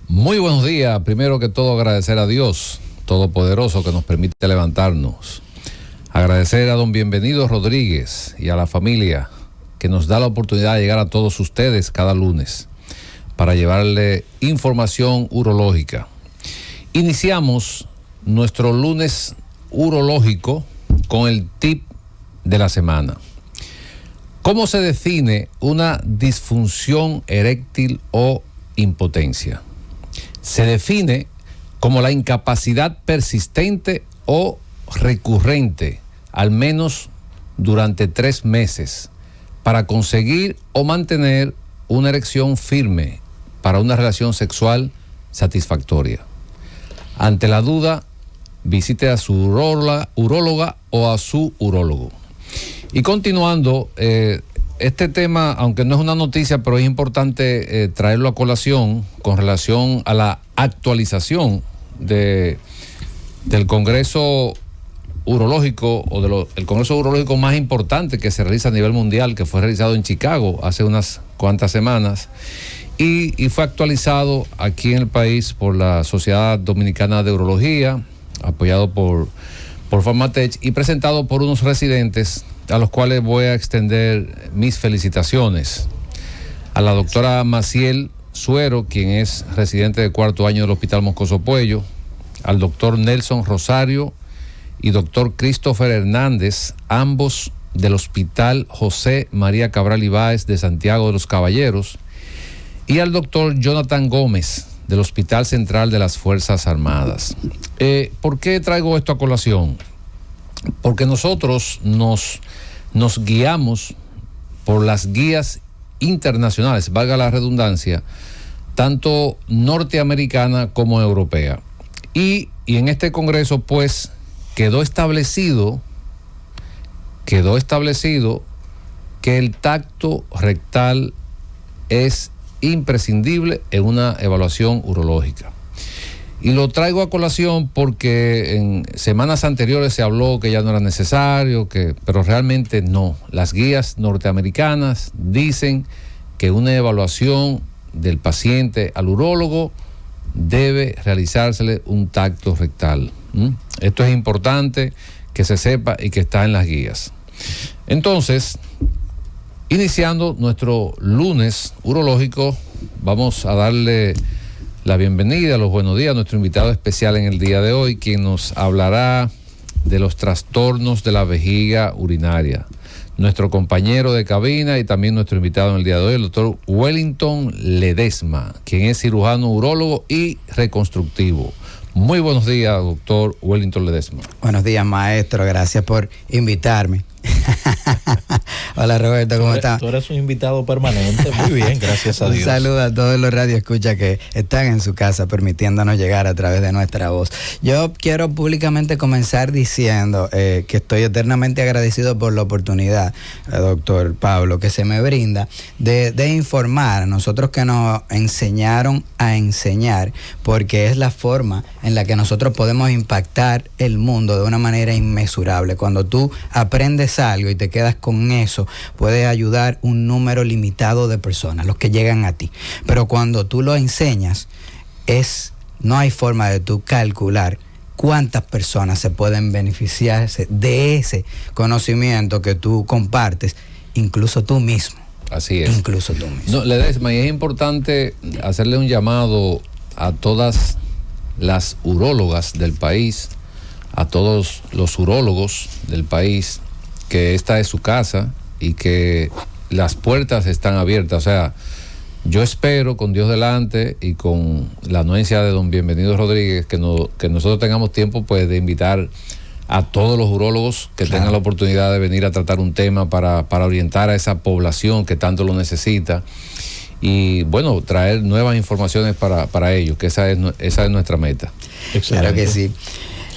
Muy buenos días. Primero que todo, agradecer a Dios Todopoderoso que nos permite levantarnos. Agradecer a don Bienvenido Rodríguez y a la familia que nos da la oportunidad de llegar a todos ustedes cada lunes para llevarle información urológica. Iniciamos nuestro lunes urológico con el tip de la semana. ¿Cómo se define una disfunción eréctil o impotencia? Se define como la incapacidad persistente o recurrente, al menos durante 3 meses, para conseguir o mantener una erección firme para una relación sexual satisfactoria. Ante la duda, visite a su uróloga o a su urólogo. Y continuando, este tema, aunque no es una noticia, pero es importante traerlo a colación con relación a la actualización del Congreso Urológico o el Congreso Urológico más importante que se realiza a nivel mundial, que fue realizado en Chicago hace unas cuantas semanas y fue actualizado aquí en el país por la Sociedad Dominicana de Urología, apoyado por Pharmatech y presentado por unos residentes a los cuales voy a extender mis felicitaciones. A la doctora Maciel Suero, quien es residente de 4º año del Hospital Moscoso Puello, al doctor Nelson Rosario y doctor Christopher Hernández, ambos del Hospital José María Cabral Ibáez de Santiago de los Caballeros, y al doctor Jonathan Gómez del Hospital Central de las Fuerzas Armadas. ¿Por qué traigo esto a colación? Porque nosotros nos guiamos por las guías internacionales, valga la redundancia, tanto norteamericana como europea. Y en este Congreso, pues, quedó establecido que el tacto rectal es imprescindible en una evaluación urológica. Y lo traigo a colación porque en semanas anteriores se habló que ya no era necesario, pero realmente no. Las guías norteamericanas dicen que una evaluación del paciente al urólogo debe realizársele un tacto rectal. Esto es importante que se sepa y que está en las guías. Entonces, iniciando nuestro lunes urológico, vamos a darle la bienvenida, los buenos días a nuestro invitado especial en el día de hoy, quien nos hablará de los trastornos de la vejiga urinaria. Nuestro compañero de cabina y también nuestro invitado en el día de hoy, el doctor Wellington Ledesma, quien es cirujano urólogo y reconstructivo. Muy buenos días, doctor Wellington Ledesma. Buenos días, maestro. Gracias por invitarme. Hola, Roberto, ¿cómo estás? Tú eres un invitado permanente. Muy bien, gracias a Dios. Un saludo a todos los radioescuchas que están en su casa permitiéndonos llegar a través de nuestra voz. Yo quiero públicamente comenzar diciendo que estoy eternamente agradecido por la oportunidad, doctor Pablo, que se me brinda de informar a nosotros que nos enseñaron a enseñar, porque es la forma en la que nosotros podemos impactar el mundo de una manera inmesurable. Cuando tú aprendes algo y te quedas con eso, puedes ayudar un número limitado de personas, los que llegan a ti. Pero cuando tú lo enseñas, no hay forma de tú calcular cuántas personas se pueden beneficiarse de ese conocimiento que tú compartes, incluso tú mismo. Así es. Incluso tú mismo. No, Ledesma, y es importante hacerle un llamado a todas las urólogas del país, a todos los urólogos del país, que esta es su casa y que las puertas están abiertas. O sea, yo espero, con Dios delante y con la anuencia de don Bienvenido Rodríguez, que nosotros tengamos tiempo, pues, de invitar a todos los urólogos que tengan la oportunidad de venir a tratar un tema para orientar a esa población que tanto lo necesita y, bueno, traer nuevas informaciones para ellos, que esa es nuestra meta. Excelente. Claro que sí.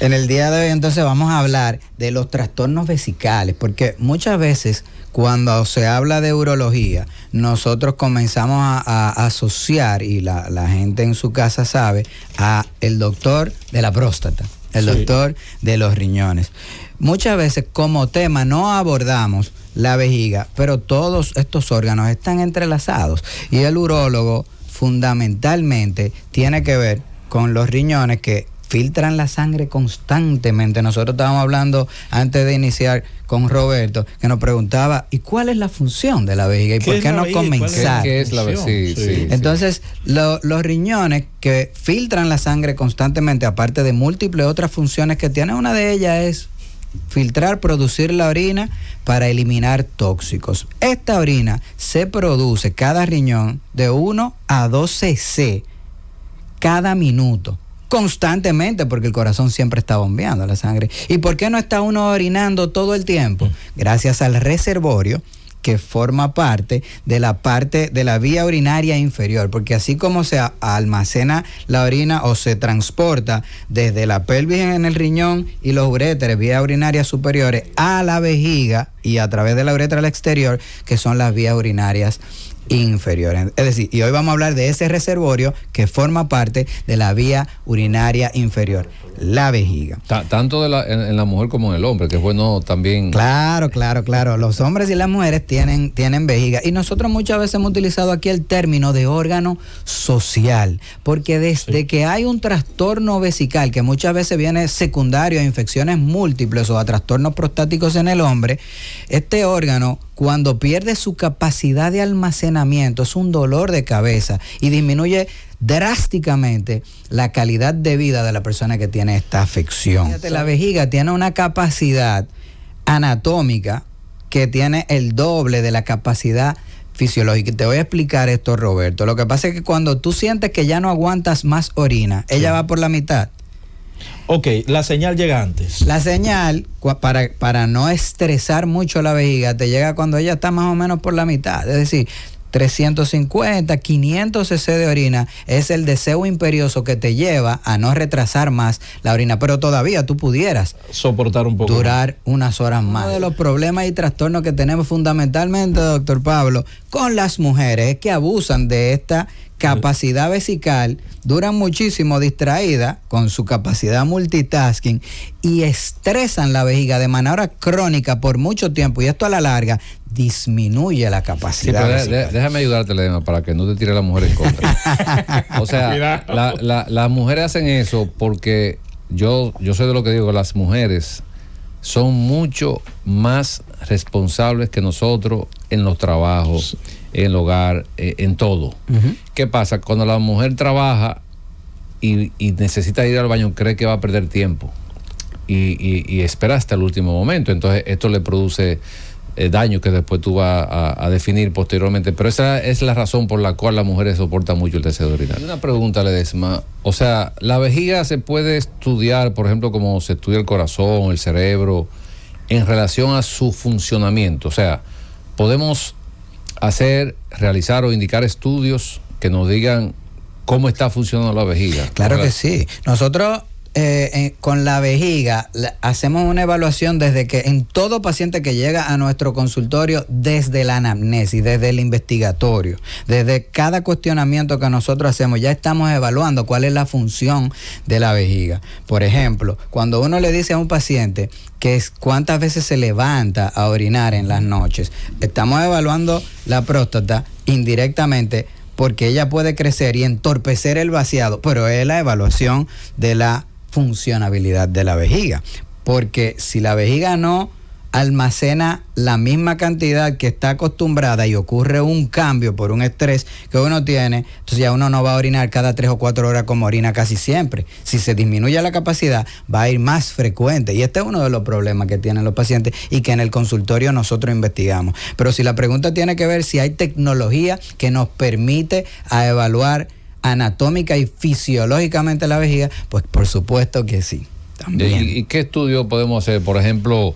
En el día de hoy entonces vamos a hablar de los trastornos vesicales, porque muchas veces cuando se habla de urología, nosotros comenzamos a asociar, y la gente en su casa sabe, a el doctor de la próstata, el doctor de los riñones. Muchas veces como tema no abordamos la vejiga, pero todos estos órganos están entrelazados y el urólogo fundamentalmente tiene que ver con los riñones que filtran la sangre constantemente. Nosotros estábamos hablando antes de iniciar con Roberto, que nos preguntaba, ¿y cuál es la función de la vejiga? ¿Y por qué no comenzar? ¿Qué es la vejiga? Sí. Entonces, los riñones que filtran la sangre constantemente, aparte de múltiples otras funciones que tienen, una de ellas es filtrar, producir la orina para eliminar tóxicos. Esta orina se produce, cada riñón, de 1 a 2 cc cada minuto, constantemente, porque el corazón siempre está bombeando la sangre. ¿Y por qué no está uno orinando todo el tiempo? Gracias al reservorio que forma parte de la vía urinaria inferior, porque así como se almacena la orina o se transporta desde la pelvis en el riñón y los uréteres, vías urinarias superiores, a la vejiga y a través de la uretra al exterior, que son las vías urinarias inferiores. Es decir, y hoy vamos a hablar de ese reservorio que forma parte de la vía urinaria inferior, la vejiga. Tanto en la mujer como en el hombre, que es bueno también. Claro. Los hombres y las mujeres tienen vejiga. Y nosotros muchas veces hemos utilizado aquí el término de órgano social, porque desde que hay un trastorno vesical, que muchas veces viene secundario a infecciones múltiples o a trastornos prostáticos en el hombre, este órgano, cuando pierde su capacidad de almacenamiento, es un dolor de cabeza y disminuye drásticamente la calidad de vida de la persona que tiene esta afección. Fíjate, la vejiga tiene una capacidad anatómica que tiene el doble de la capacidad fisiológica. Te voy a explicar esto, Roberto. Lo que pasa es que cuando tú sientes que ya no aguantas más orina, ella va por la mitad. Ok, la señal llega antes. La señal, para no estresar mucho la vejiga, te llega cuando ella está más o menos por la mitad. Es decir, 350, 500 cc de orina es el deseo imperioso que te lleva a no retrasar más la orina, pero todavía tú pudieras soportar un poco, durar unas horas más. Uno de los problemas y trastornos que tenemos fundamentalmente, doctor Pablo, con las mujeres es que abusan de esta capacidad vesical, duran muchísimo distraídas con su capacidad multitasking y estresan la vejiga de manera crónica por mucho tiempo, y esto a la larga disminuye la capacidad. Sí, pero déjame ayudarte, Ledesma, para que no te tire la mujer en contra. O sea, las mujeres hacen eso porque yo soy de lo que digo, las mujeres son mucho más responsables que nosotros en los trabajos, en el hogar, en todo. Uh-huh. ¿Qué pasa? Cuando la mujer trabaja y necesita ir al baño, cree que va a perder tiempo y espera hasta el último momento. Entonces esto le produce daño que después tú vas a definir posteriormente. Pero esa es la razón por la cual las mujeres soportan mucho el deseo de orinar. Una pregunta, Ledesma. O sea, ¿la vejiga se puede estudiar, por ejemplo, como se estudia el corazón, el cerebro, en relación a su funcionamiento? O sea, ¿podemos realizar o indicar estudios que nos digan cómo está funcionando la vejiga? Claro que sí. Nosotros con la vejiga hacemos una evaluación desde que en todo paciente que llega a nuestro consultorio, desde la anamnesis, desde el investigatorio, desde cada cuestionamiento que nosotros hacemos, ya estamos evaluando cuál es la función de la vejiga. Por ejemplo, cuando uno le dice a un paciente que es cuántas veces se levanta a orinar en las noches, estamos evaluando la próstata indirectamente, porque ella puede crecer y entorpecer el vaciado, pero es la evaluación de la funcionabilidad de la vejiga, porque si la vejiga no almacena la misma cantidad que está acostumbrada y ocurre un cambio por un estrés que uno tiene, entonces ya uno no va a orinar cada 3 o 4 horas como orina casi siempre. Si se disminuye la capacidad, va a ir más frecuente, y este es uno de los problemas que tienen los pacientes y que en el consultorio nosotros investigamos. Pero si la pregunta tiene que ver si hay tecnología que nos permite evaluar anatómica y fisiológicamente la vejiga, pues por supuesto que sí. También. ¿Y qué estudio podemos hacer? Por ejemplo,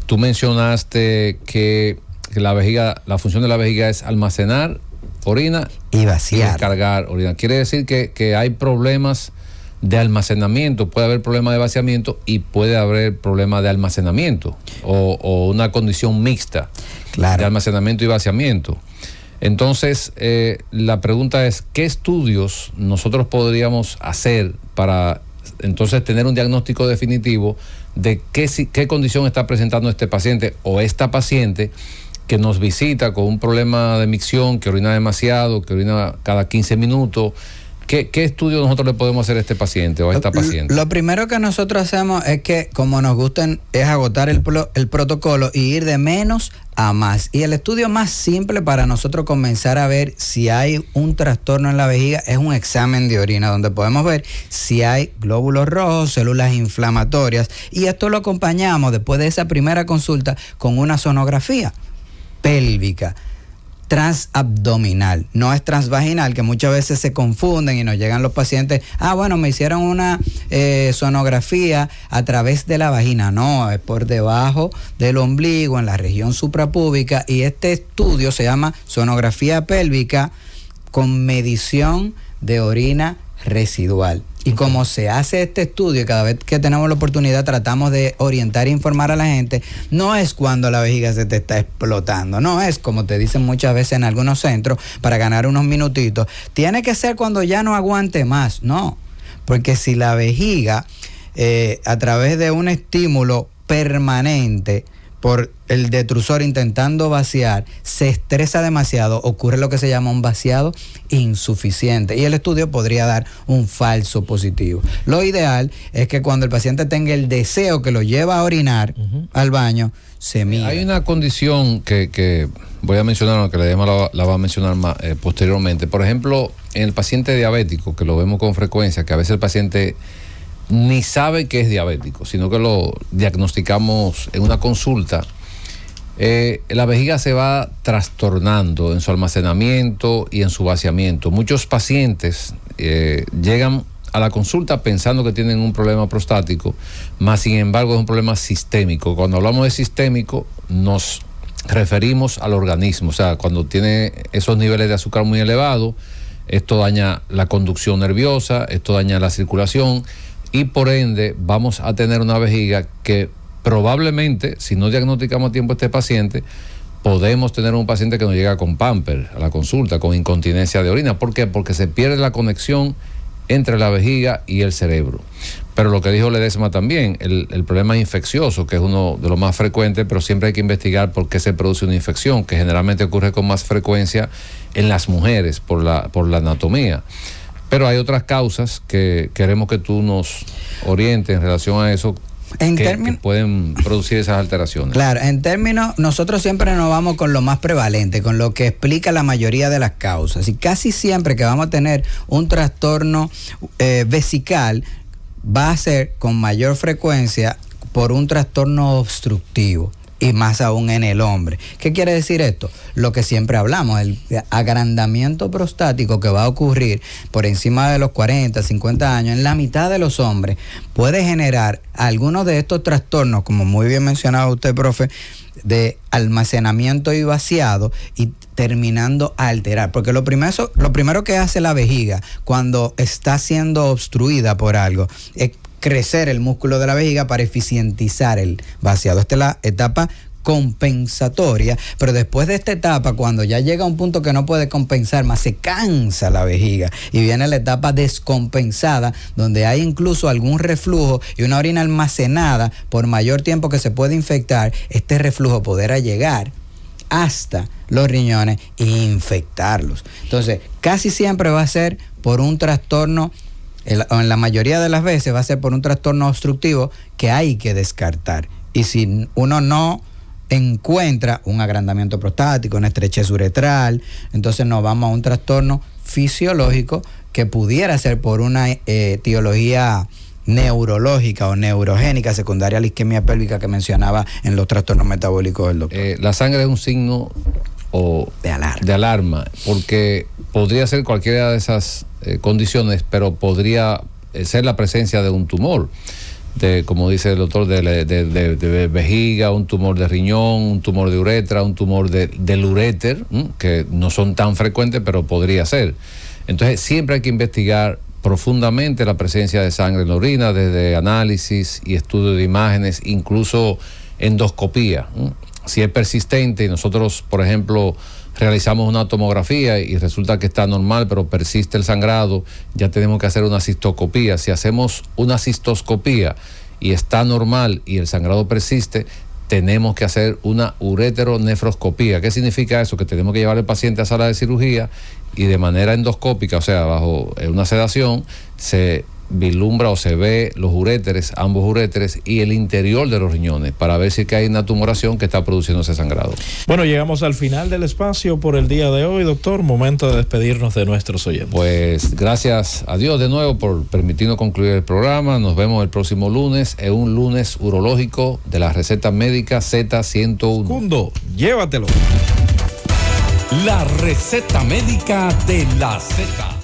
tú mencionaste que la vejiga, la función de la vejiga es almacenar orina y vaciar. Y descargar orina. Quiere decir que hay problemas de almacenamiento, puede haber problemas de vaciamiento y puede haber problemas de almacenamiento o una condición mixta, claro, de almacenamiento y vaciamiento. Entonces, la pregunta es, ¿qué estudios nosotros podríamos hacer para entonces tener un diagnóstico definitivo de qué condición está presentando este paciente o esta paciente que nos visita con un problema de micción, que orina demasiado, que orina cada 15 minutos, ¿qué estudio nosotros le podemos hacer a este paciente o a esta paciente? Lo primero que nosotros hacemos es que, como nos gusta, es agotar el protocolo y ir de menos a más. Y el estudio más simple para nosotros comenzar a ver si hay un trastorno en la vejiga es un examen de orina, donde podemos ver si hay glóbulos rojos, células inflamatorias, y esto lo acompañamos después de esa primera consulta con una sonografía pélvica transabdominal, no es transvaginal, que muchas veces se confunden y nos llegan los pacientes, me hicieron una sonografía a través de la vagina. No, es por debajo del ombligo, en la región suprapúbica, y este estudio se llama sonografía pélvica con medición de orina residual. Y como se hace este estudio, cada vez que tenemos la oportunidad tratamos de orientar e informar a la gente, no es cuando la vejiga se te está explotando, no es como te dicen muchas veces en algunos centros para ganar unos minutitos, tiene que ser cuando ya no aguante más, no, porque si la vejiga a través de un estímulo permanente por el detrusor intentando vaciar, se estresa demasiado, ocurre lo que se llama un vaciado insuficiente y el estudio podría dar un falso positivo. Lo ideal es que cuando el paciente tenga el deseo que lo lleva a orinar al baño, se mira. Hay una condición que voy a mencionar, aunque la Edema la va a mencionar más, posteriormente. Por ejemplo, en el paciente diabético, que lo vemos con frecuencia, que a veces el paciente ni sabe que es diabético, sino que lo diagnosticamos en una consulta. La vejiga se va trastornando en su almacenamiento y en su vaciamiento. Muchos pacientes llegan a la consulta pensando que tienen un problema prostático, más sin embargo es un problema sistémico. Cuando hablamos de sistémico nos referimos al organismo, o sea, cuando tiene esos niveles de azúcar muy elevados, esto daña la conducción nerviosa, esto daña la circulación, y por ende vamos a tener una vejiga que probablemente, si no diagnosticamos a tiempo a este paciente, podemos tener un paciente que nos llega con pamper a la consulta, con incontinencia de orina. ¿Por qué? Porque se pierde la conexión entre la vejiga y el cerebro. Pero lo que dijo Ledesma también, el problema infeccioso, que es uno de los más frecuentes, pero siempre hay que investigar por qué se produce una infección, que generalmente ocurre con más frecuencia en las mujeres por la anatomía. Pero hay otras causas que queremos que tú nos orientes en relación a eso, que pueden producir esas alteraciones. Claro, en términos, nosotros siempre nos vamos con lo más prevalente, con lo que explica la mayoría de las causas. Y casi siempre que vamos a tener un trastorno vesical, va a ser con mayor frecuencia por un trastorno obstructivo. Y más aún en el hombre. ¿Qué quiere decir esto? Lo que siempre hablamos, el agrandamiento prostático que va a ocurrir por encima de los 40, 50 años en la mitad de los hombres puede generar algunos de estos trastornos, como muy bien mencionaba usted, profe, de almacenamiento y vaciado y terminando a alterar. Porque lo primero que hace la vejiga cuando está siendo obstruida por algo es crecer el músculo de la vejiga para eficientizar el vaciado. Esta es la etapa compensatoria, pero después de esta etapa, cuando ya llega a un punto que no puede compensar más, se cansa la vejiga y viene la etapa descompensada, donde hay incluso algún reflujo y una orina almacenada por mayor tiempo que se puede infectar. Este reflujo podrá llegar hasta los riñones e infectarlos. Entonces, casi siempre va a ser por un trastorno, en la mayoría de las veces va a ser por un trastorno obstructivo que hay que descartar. Y si uno no encuentra un agrandamiento prostático, una estrechez uretral, entonces nos vamos a un trastorno fisiológico que pudiera ser por una etiología neurológica o neurogénica secundaria a la isquemia pélvica que mencionaba en los trastornos metabólicos del doctor. La sangre es un signo de alarma, porque podría ser cualquiera de esas condiciones, pero podría ser la presencia de un tumor, como dice el doctor, de vejiga, un tumor de riñón, un tumor de uretra, un tumor del uréter, que no son tan frecuentes, pero podría ser. Entonces siempre hay que investigar profundamente la presencia de sangre en la orina, desde análisis y estudio de imágenes, incluso endoscopía. Si es persistente y nosotros, por ejemplo, realizamos una tomografía y resulta que está normal, pero persiste el sangrado, ya tenemos que hacer una cistoscopía. Si hacemos una cistoscopía y está normal y el sangrado persiste, tenemos que hacer una ureteronefroscopía. ¿Qué significa eso? Que tenemos que llevar al paciente a sala de cirugía y de manera endoscópica, o sea, bajo una sedación, se vislumbra o se ve los uréteres, ambos uréteres y el interior de los riñones para ver si hay una tumoración que está produciendo ese sangrado. Bueno, llegamos al final del espacio por el día de hoy, doctor. Momento de despedirnos de nuestros oyentes. Pues gracias a Dios de nuevo por permitirnos concluir el programa. Nos vemos el próximo lunes en un lunes urológico de la receta médica Z101. Cundo, llévatelo. La receta médica de la Z.